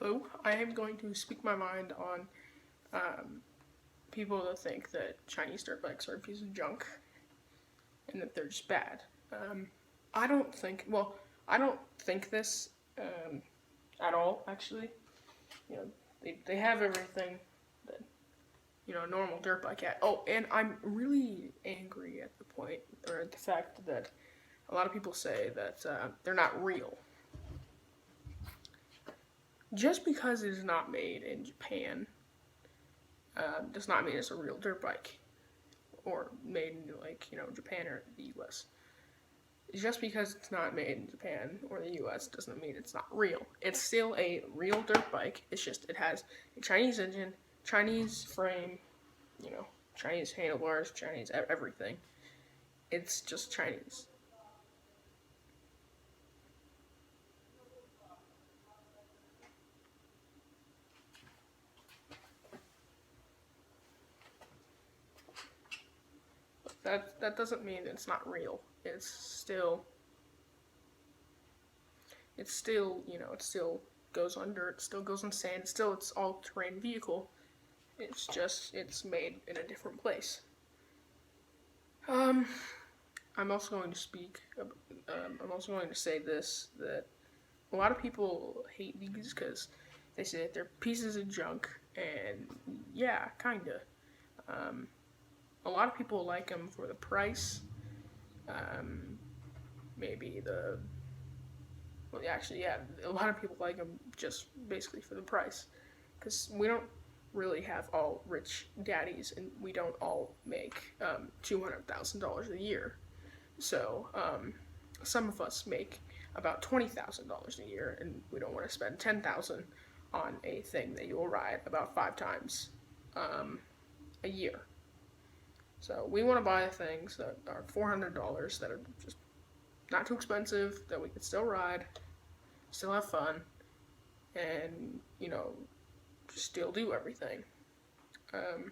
So I am going to speak my mind on people that think that Chinese dirt bikes are a piece of junk and that they're just bad. Um, I don't think. Well, I don't think this at all. Actually, you know, they have everything that a normal dirt bike had. Oh, and I'm really angry at the point or at the fact that a lot of people say that they're not real. Just because it is not made in Japan does not mean it's a real dirt bike or made in Japan or the U.S. Just because it's not made in Japan or the U.S. doesn't mean it's not real. It's still a real dirt bike. It's just it has a Chinese engine, Chinese frame, Chinese handlebars, Chinese everything. It's just Chinese. That doesn't mean it's not real. It's still it still goes on dirt, it still goes on sand, it's all terrain vehicle. It's just it's made in a different place. Um, I'm also going to speak. I'm also going to say this that a lot of people hate these because they say that they're pieces of junk, and yeah, kinda. Um, a lot of people like them for the price. Um, maybe the well, actually, yeah, a lot of people like them just basically for the price, because we don't really have all rich daddies, and we don't all make $200,000 a year. So some of us make about $20,000 a year, and we don't want to spend 10,000 on a thing that you will ride about 5 times um, a year. So we want to buy things that are $400 that are just not too expensive, that we can still ride, still have fun, and still do everything. Um,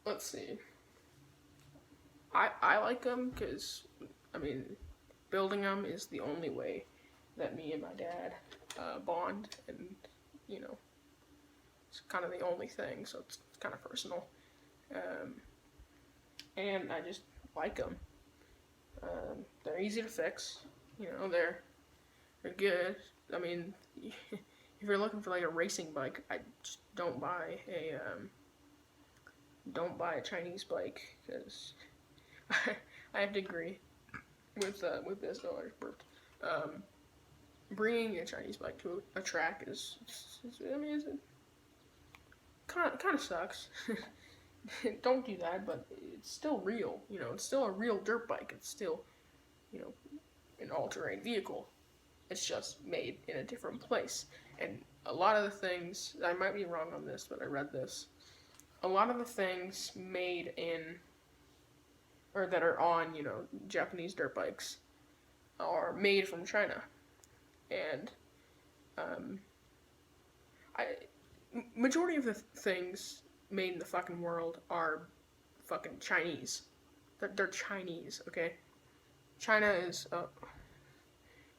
let's see. I like them because I mean, building them is the only way that me and my dad bond, and you know, it's kind of the only thing. So it's kind of personal, um, and I just like them. They're easy to fix. They're good. I mean, if you're looking for like a racing bike, I just don't buy a Chinese bike because I have to agree with this. Though I just burped. Um, Bringing a Chinese bike to a track I mean, it kind of sucks. Don't do that, but it's still real. It's still a real dirt bike. It's still you know an all-terrain vehicle. It's just made in a different place. And a lot of the things, I might be wrong on this, but I read this. A lot of the things made in, or that are on, Japanese dirt bikes are made from China. And, um, I, majority of the things made in the fucking world are fucking Chinese. They're Chinese, okay? China is, uh,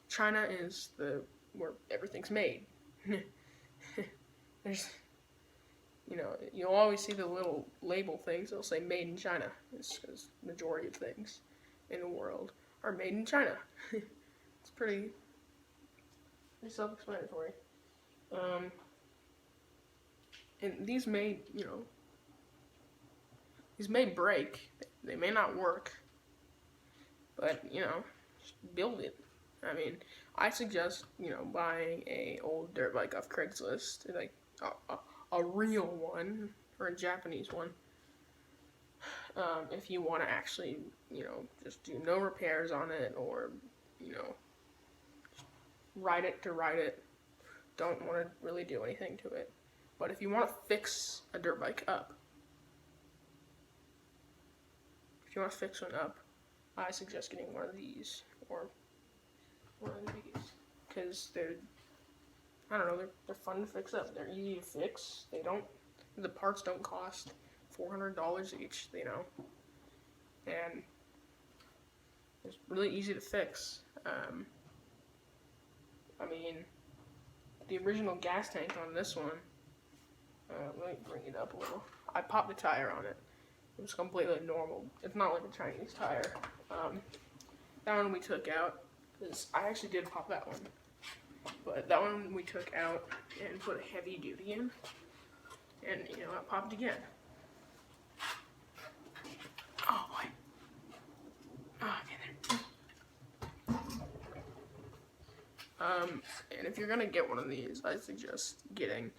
China is where everything's made. There's you'll always see the little label things. They'll say "Made in China." It's because majority of things in the world are made in China. It's pretty self-explanatory. Um, and these may break. They may not work, but just build it. I mean, I suggest buying a old dirt bike off Craigslist, like a real one or a Japanese one. If you want to actually, just do no repairs on it, or you know, ride it to ride it. Don't want to really do anything to it. But if you want to fix a dirt bike up, if you want to fix one up, I suggest getting one of these or one of these because I don't know, they're fun to fix up. They're easy to fix. The parts don't cost $400 each, and it's really easy to fix. I mean, the original gas tank on this one, let me bring it up a little. I popped the tire on it. It was completely normal. It's not like a Chinese tire. That one we took out, because I actually did pop that one. But that one we took out and put a heavy duty in. And, you know, it popped again. Oh, boy. Oh, okay, there. And if you're gonna get one of these, I suggest getting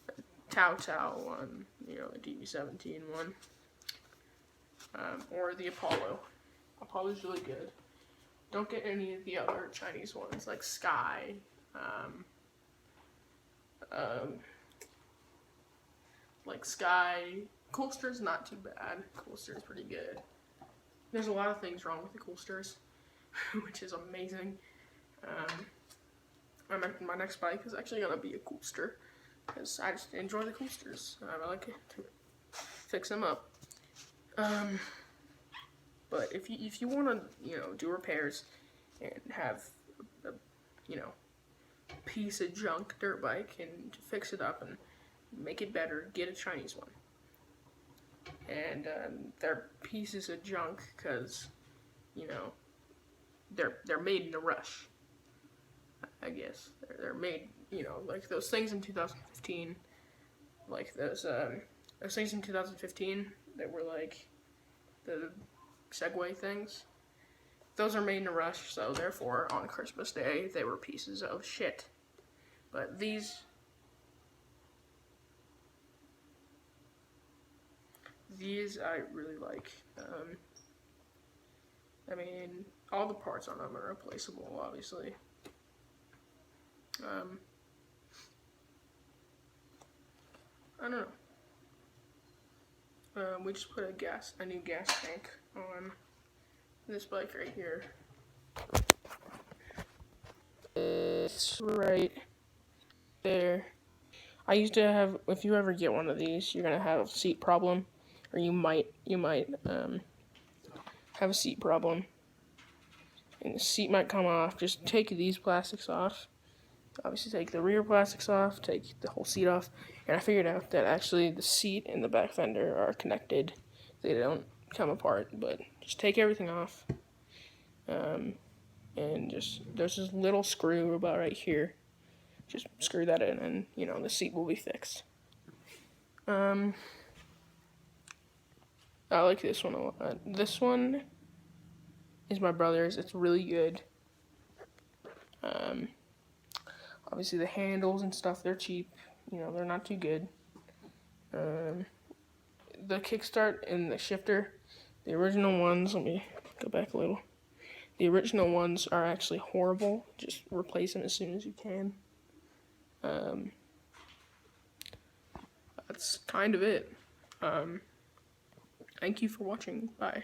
a Tao Tao one, you know, the DB17 one, or the Apollo. Apollo's really good. Don't get any of the other Chinese ones like Sky. Like Sky. Coolster's not too bad. Coolster's pretty good. There's a lot of things wrong with the Coolsters, which is amazing. My next bike is actually gonna be a Coolster, because I just enjoy the Coolsters. I like to fix them up. But if you want to, you know, do repairs and have a, you know, piece of junk dirt bike and fix it up and make it better, get a Chinese one. And they're pieces of junk because, you know, they're made in a rush. I guess they're made, you know, like those things in 2015, like those things in 2015 that were like the Segway things. Those are made in a rush, so therefore on Christmas Day they were pieces of shit. But these I really like. I mean, all the parts on them are replaceable, obviously. I don't know. We just put a new gas tank on this bike right here. It's right there. I used to have, if you ever get one of these, you're gonna have a seat problem, or you might have a seat problem, and the seat might come off. Just take these plastics off. Obviously, take the rear plastics off, take the whole seat off, and I figured out that actually the seat and the back fender are connected. They don't come apart, but just take everything off. And just, there's this little screw about right here. Just screw that in and, you know, the seat will be fixed. I like this one a lot. This one is my brother's. It's really good. Obviously the handles and stuff, they're cheap. You know, they're not too good. The kickstart and the shifter, the original ones, let me go back a little. The original ones are actually horrible. Just replace them as soon as you can. That's kind of it. Thank you for watching. Bye.